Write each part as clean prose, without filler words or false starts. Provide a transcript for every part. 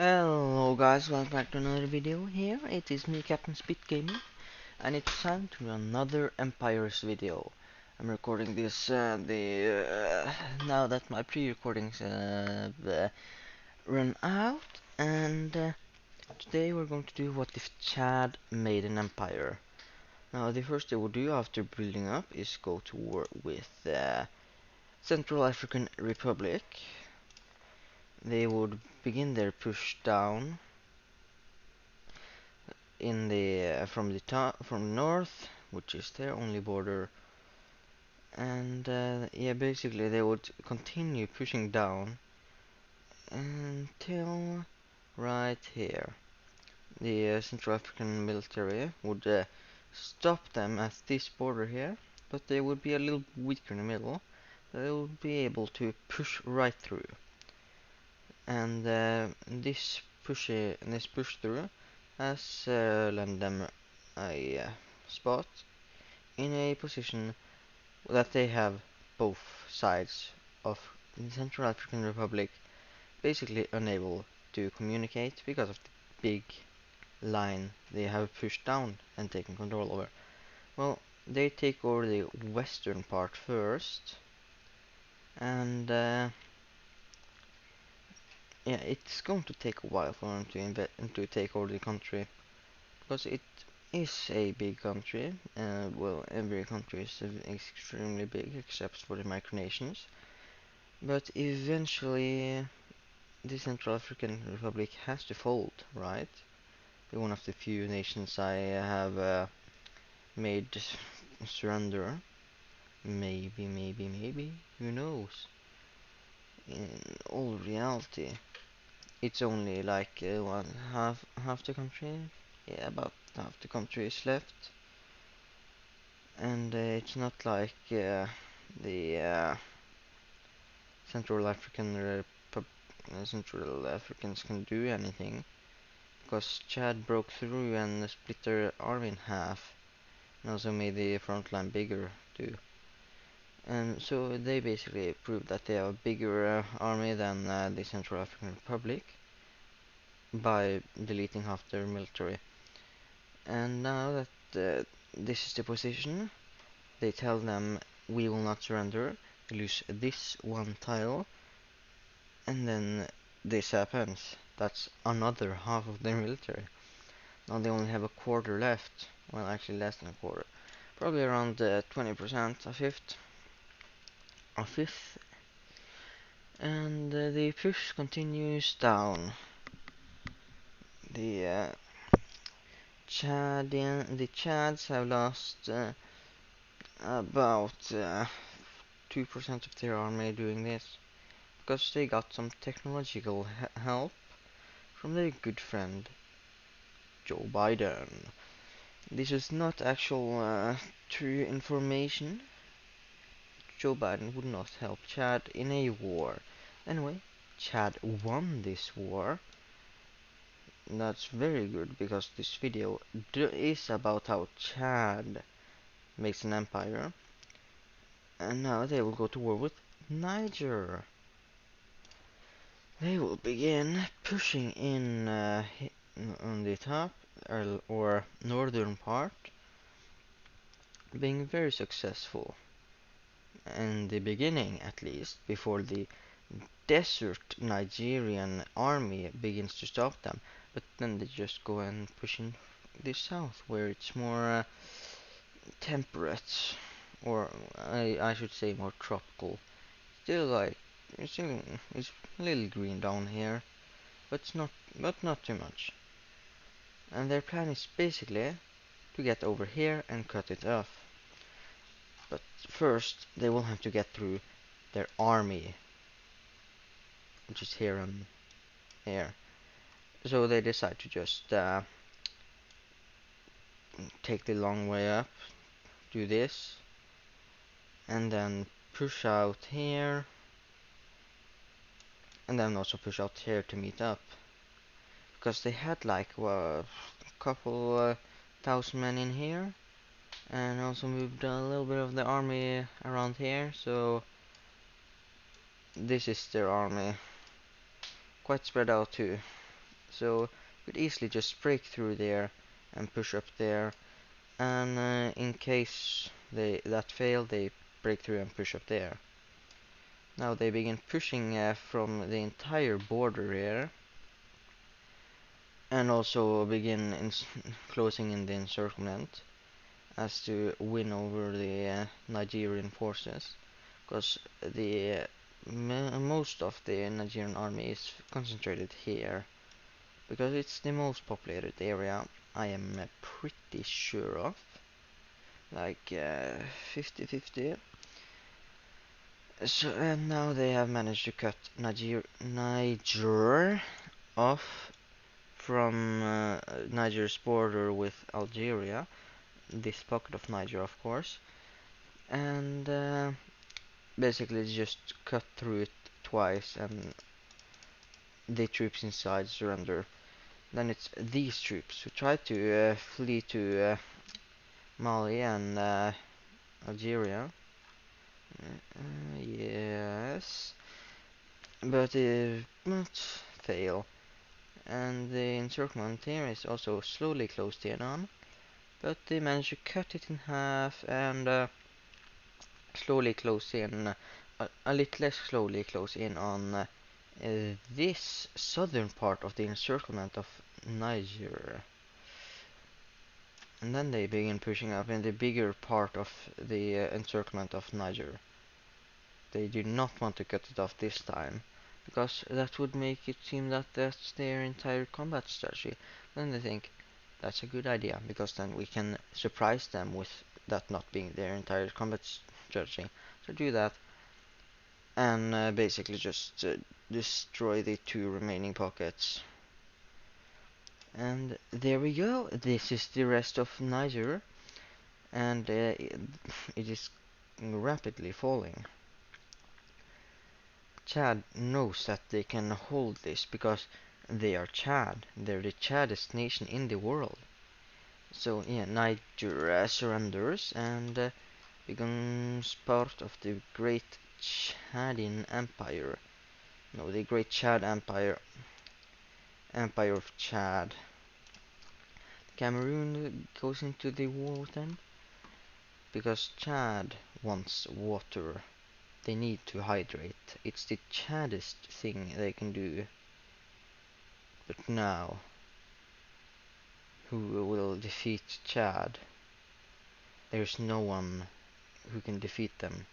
Hello guys, welcome back to another video here. It is me, Captain Spit Gaming, and it's time to do another Empires video. I'm recording this now that my pre-recordings run out, and today we're going to do what if Chad made an empire. Now the first they will do after building up is go to war with Central African Republic. They would begin their push down in the from north, which is their only border, and yeah, basically they would continue pushing down until right here. The Central African military would stop them at this border here, but they would be a little weaker in the middle. They would be able to push right through, and this push through has lent them a spot in a position that they have both sides of the Central African Republic basically unable to communicate because of the big line they have pushed down and taken control over. Well, they take over the western part first, and yeah, it's going to take a while for them to take over the country because it is a big country. Well, every country is extremely big except for the micronations. But eventually, the Central African Republic has to fold, right? They're one of the few nations I have made surrender. Maybe, who knows? In all reality, it's only like half the country. Yeah, about half the country is left, and it's not like the Central Africans can do anything, because Chad broke through and split their army in half, and also made the front line bigger too. And so they basically proved that they have a bigger army than the Central African Republic by deleting half their military. And now that this is the position, they tell them we will not surrender, lose this one tile, and then this happens. That's another half of their military. Now they only have a quarter left. Well, actually less than a quarter. Probably around 20%, a fifth. And the push continues down. The Chads have lost about 2% of their army doing this, because they got some technological help from their good friend Joe Biden. This is not actual true information. Joe Biden would not help Chad in a war. Anyway, Chad won this war. That's very good, because this video is about how Chad makes an empire. And now they will go to war with Niger. They will begin pushing in on the top or northern part, being very successful in the beginning, at least, before the desert Nigerian army begins to stop them. But then they just go and push in the south, where it's more temperate, or I should say more tropical. Still, like, it's a little green down here, but not too much. And their plan is basically to get over here and cut it off. But first, they will have to get through their army, which is here and here. So they decide to just take the long way up, do this, and then push out here, and then also push out here to meet up. Because they had like a couple thousand men in here, and also moved a little bit of the army around here, so this is their army. Quite spread out too. So you could easily just break through there and push up there. And in case that fail, they break through and push up there. Now they begin pushing from the entire border here, and also begin closing in the encirclement as to win over the Nigerian forces, because the most of the Nigerian army is concentrated here, because it's the most populated area. I am pretty sure of, like 50-50. So and now they have managed to cut Niger off from Niger's border with Algeria, this pocket of Niger, of course, and basically just cut through it twice, and the troops inside surrender. Then it's these troops who try to flee to Mali and Algeria. Yes, but fail. And the encirclement here is also slowly closed in on, but they manage to cut it in half and slowly close in, a little less slowly close in on this southern part of the encirclement of Niger. And then they begin pushing up in the bigger part of the encirclement of Niger. They do not want to cut it off this time, because that would make it seem that that's their entire combat strategy. Then they think that's a good idea, because then we can surprise them with that not being their entire combat strategy. So do that, and basically just destroy the two remaining pockets. And there we go. This is the rest of Niger, and it is rapidly falling. Chad knows that they can hold this because they are Chad. They're the Chaddest nation in the world. So yeah, Niger surrenders and becomes part of the Great Chadian Empire. No, the Great Chad Empire. Empire of Chad. Cameroon goes into the war then because Chad wants water. They need to hydrate. It's the Chaddest thing they can do. But now, who will defeat Chad? There's no one who can defeat them.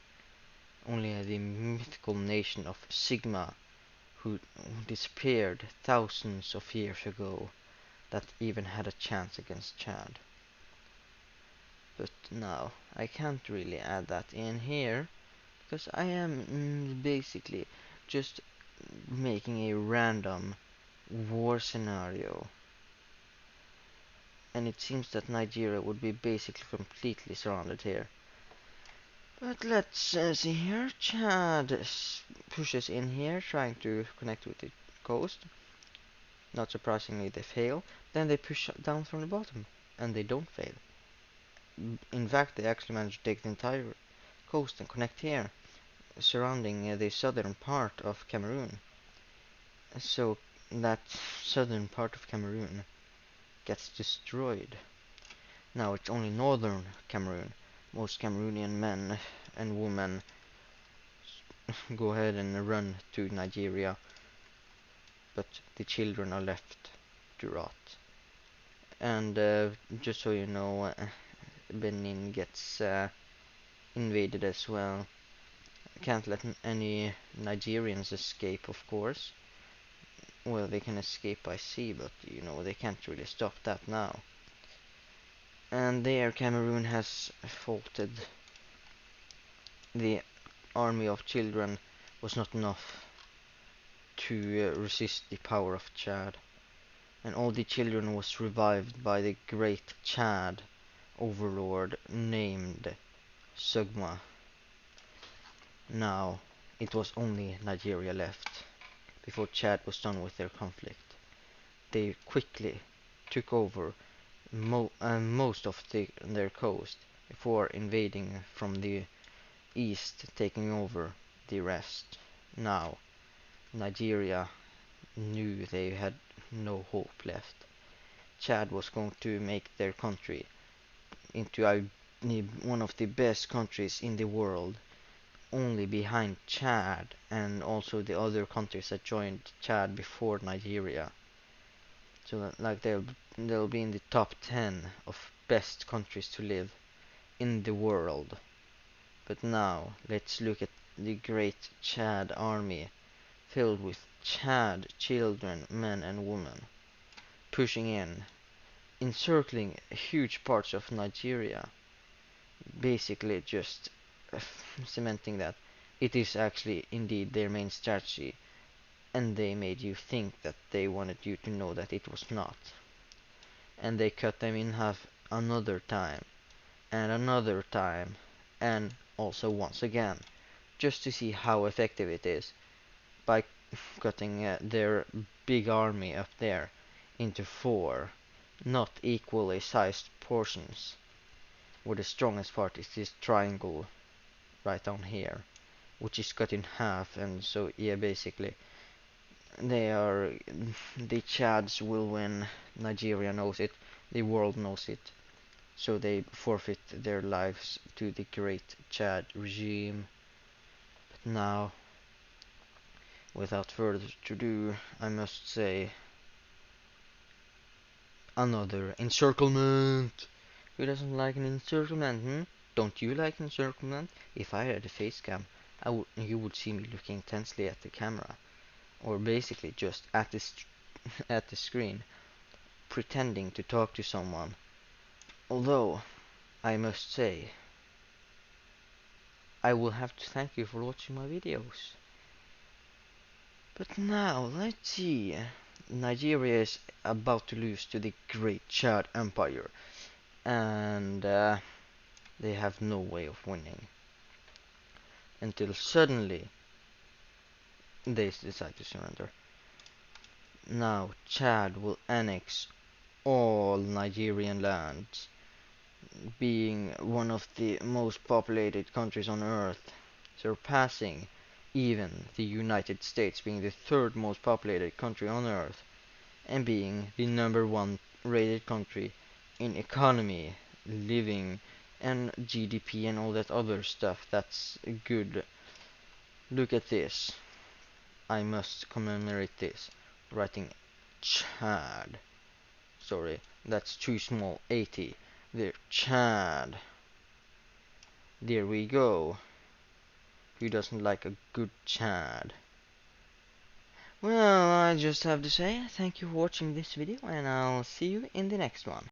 Only the mythical nation of Sigma, who disappeared thousands of years ago, that even had a chance against Chad. But now, I can't really add that in here, because I am basically just making a random war scenario. And it seems that Nigeria would be basically completely surrounded here. But let's see here. Chad pushes in here, trying to connect with the coast. Not surprisingly, they fail. Then they push down from the bottom, and they don't fail. In fact, they actually manage to take the entire coast and connect here, surrounding the southern part of Cameroon. So that southern part of Cameroon gets destroyed. Now it's only northern Cameroon. Most Cameroonian men and women go ahead and run to Nigeria, but the children are left to rot. And just so you know, Benin gets invaded as well. Can't let any Nigerians escape, of course. Well, they can escape by sea, but you know, they can't really stop that now. And there Cameroon has faltered. The army of children was not enough to resist the power of Chad. And all the children was revived by the great Chad overlord named Sugma. Now it was only Nigeria left before Chad was done with their conflict. They quickly took over most of their coast before invading from the east, taking over the rest. Now Nigeria knew they had no hope left. Chad was going to make their country into one of the best countries in the world, only behind Chad and also the other countries that joined Chad before Nigeria. So like they'll be in the top 10 of best countries to live in the world. But now let's look at the great Chad army filled with Chad children, men and women, pushing in, encircling huge parts of Nigeria, basically just cementing that it is actually indeed their main strategy, and they made you think that they wanted you to know that it was not. And they cut them in half another time, and another time, and also once again, just to see how effective it is by cutting their big army up there into four not equally sized portions, where the strongest part is this triangle right down here, which is cut in half. And so yeah, basically they are the Chads will win. Nigeria knows it, the world knows it, so they forfeit their lives to the great Chad regime. But now, without further ado, I must say, another encirclement. Who doesn't like an encirclement, hmm? Don't you like encirclement? If I had a face cam, you would see me looking intensely at the camera, or basically just at at the screen, pretending to talk to someone. Although, I must say, I will have to thank you for watching my videos. But now, let's see. Nigeria is about to lose to the Great Chad Empire, and they have no way of winning. Until suddenly, they decide to surrender. Now, Chad will annex all Nigerian lands, being one of the most populated countries on Earth, surpassing even the United States, being the third most populated country on Earth, and being the #1 rated country in economy, living, and GDP and all that other stuff that's good. Look at this. I must commemorate this. Writing Chad. Sorry, that's too small. 80. There, Chad. There we go. Who doesn't like a good Chad? Well, I just have to say thank you for watching this video, and I'll see you in the next one.